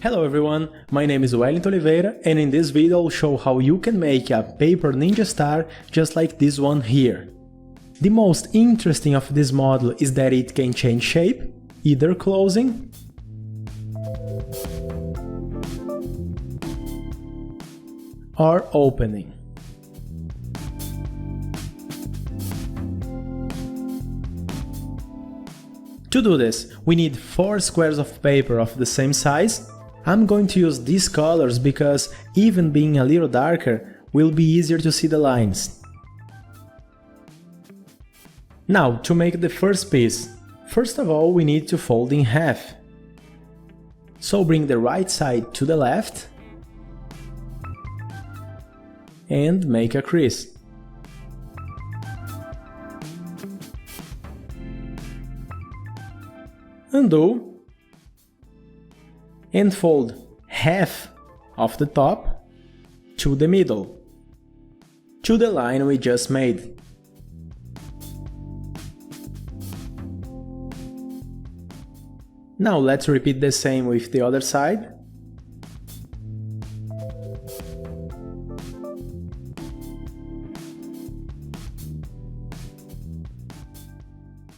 Hello everyone, my name is Wellington Oliveira and in this video I'll show how you can make a paper ninja star just like this one here. The most interesting of this model is that it can change shape, either closing or opening. To do this, we need 4 squares of paper of the same size. I'm going to use these colors because even being a little darker will be easier to see the lines. Now, to make the first piece, first of all we need to fold in half. So bring the right side to the left and make a crease. Undo and fold half of the top to the middle, to the line we just made. Now let's repeat the same with the other side.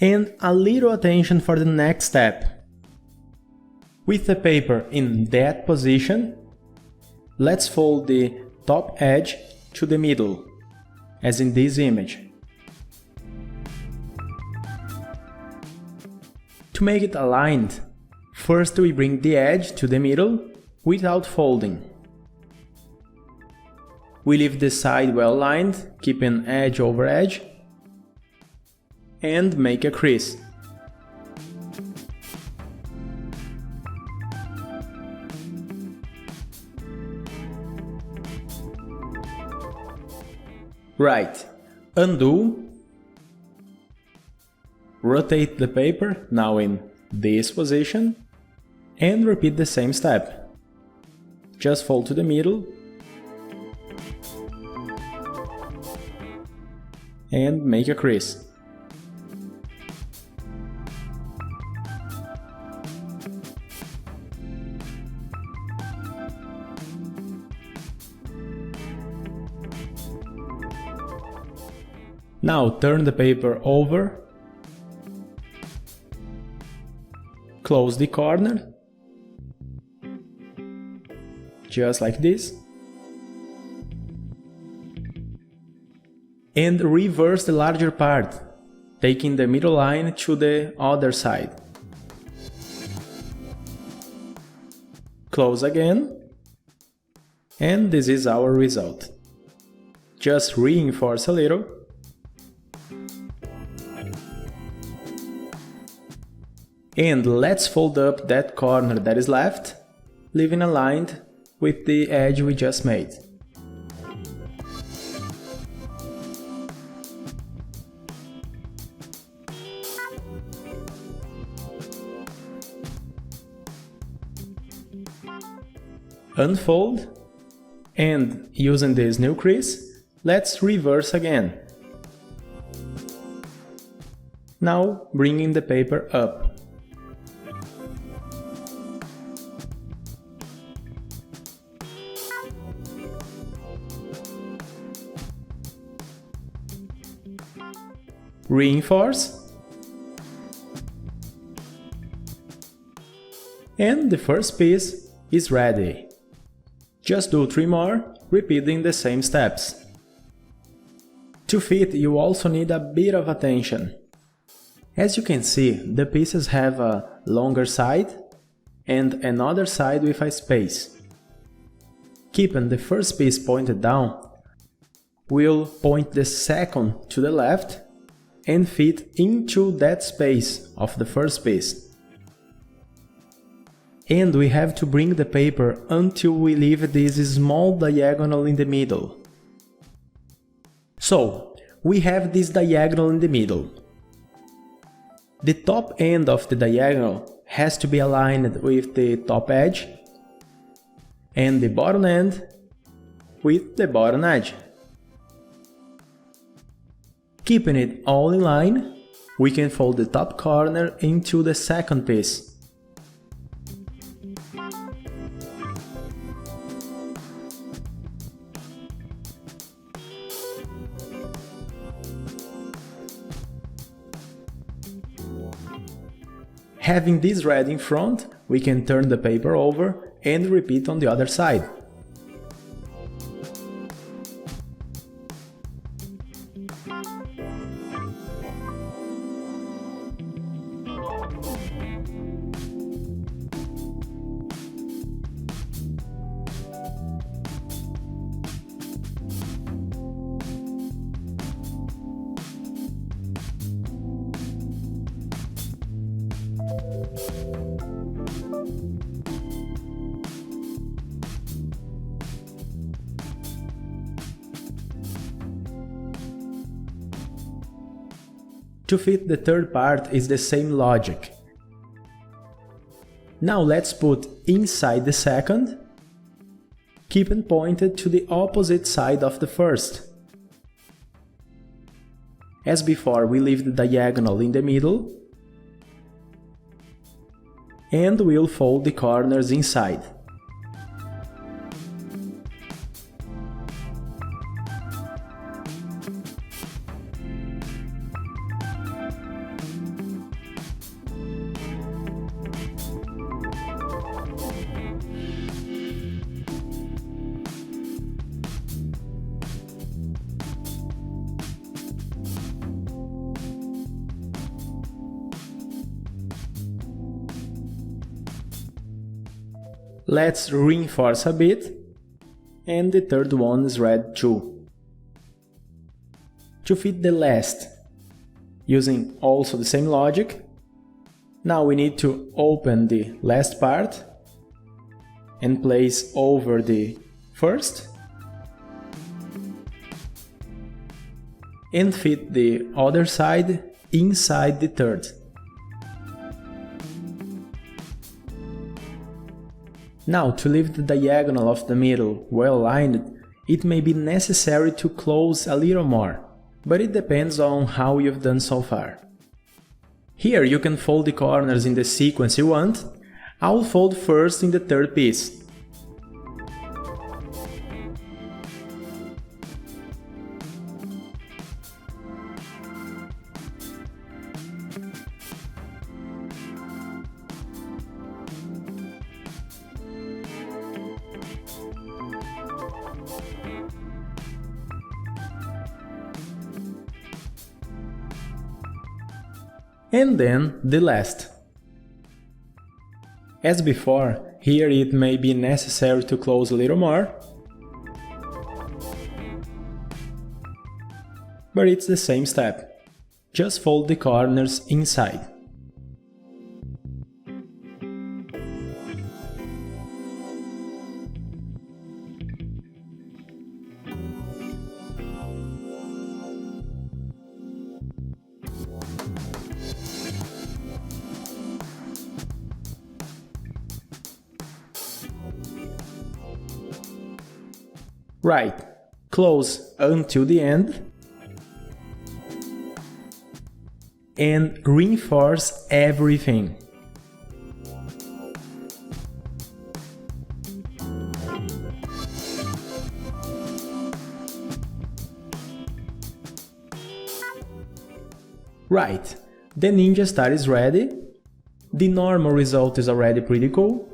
And a little attention for the next step. With the paper in that position, let's fold the top edge to the middle, as in this image. To make it aligned, first we bring the edge to the middle without folding. We leave the side well lined, keeping edge over edge, and make a crease. Right, undo, rotate the paper, now in this position, and repeat the same step. Just fold to the middle and make a crease. Now turn the paper over, close the corner, just like this, and reverse the larger part, taking the middle line to the other side. Close again, and this is our result. Just reinforce a little. And let's fold up that corner that is left, leaving aligned with the edge we just made. Unfold, and using this new crease, let's reverse again. Now bringing the paper up. Reinforce, and the first piece is ready. Just do 3 more, repeating the same steps. To fit, you also need a bit of attention. As you can see, the pieces have a longer side and another side with a space. Keeping the first piece pointed down, we'll point the second to the left and fit into that space of the first piece. And we have to bring the paper until we leave this small diagonal in the middle. So, we have this diagonal in the middle. The top end of the diagonal has to be aligned with the top edge, and the bottom end with the bottom edge. Keeping it all in line, we can fold the top corner into the second piece. Having this ready in front, we can turn the paper over and repeat on the other side. To fit the third part is the same logic. Now let's put inside the second, keeping pointed to the opposite side of the first. As before, we leave the diagonal in the middle and we'll fold the corners inside. Let's reinforce a bit, and the third one is ready too. To fit the last, using also the same logic, now we need to open the last part and place over the first, and fit the other side inside the third. Now, to leave the diagonal of the middle well aligned, it may be necessary to close a little more, but it depends on how you've done so far. Here you can fold the corners in the sequence you want. I'll fold first in the third piece. And then the last. As before, here it may be necessary to close a little more, but it's the same step. Just fold the corners inside. Right, close until the end and reinforce everything. Right, the Ninja Star is ready. The normal result is already pretty cool.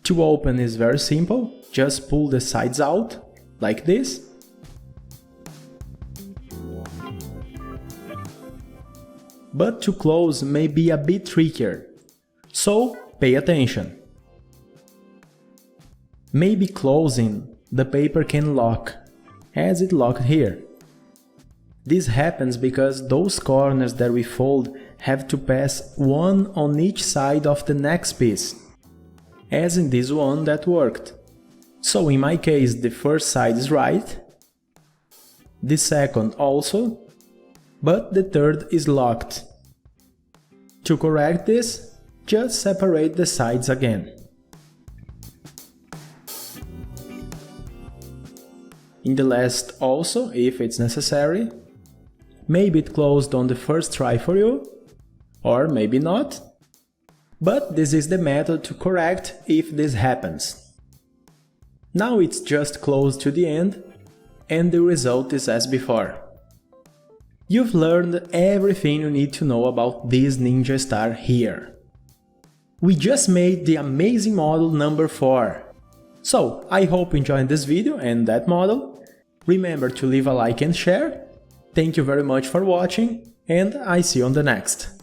To open is very simple, just pull the sides out, like this. But to close may be a bit trickier, so pay attention. Maybe closing, the paper can lock, as it locked here. This happens because those corners that we fold have to pass one on each side of the next piece, as in this one that worked. So in my case the first side is right, the second also, but the third is locked. To correct this, just separate the sides again. In the last also, if it's necessary. Maybe it closed on the first try for you, or maybe not. But this is the method to correct if this happens. Now it's just close to the end, and the result is as before. You've learned everything you need to know about this Ninja Star here. We just made the amazing model number 4. So, I hope you enjoyed this video and that model. Remember to leave a like and share. Thank you very much for watching, and I see you on the next.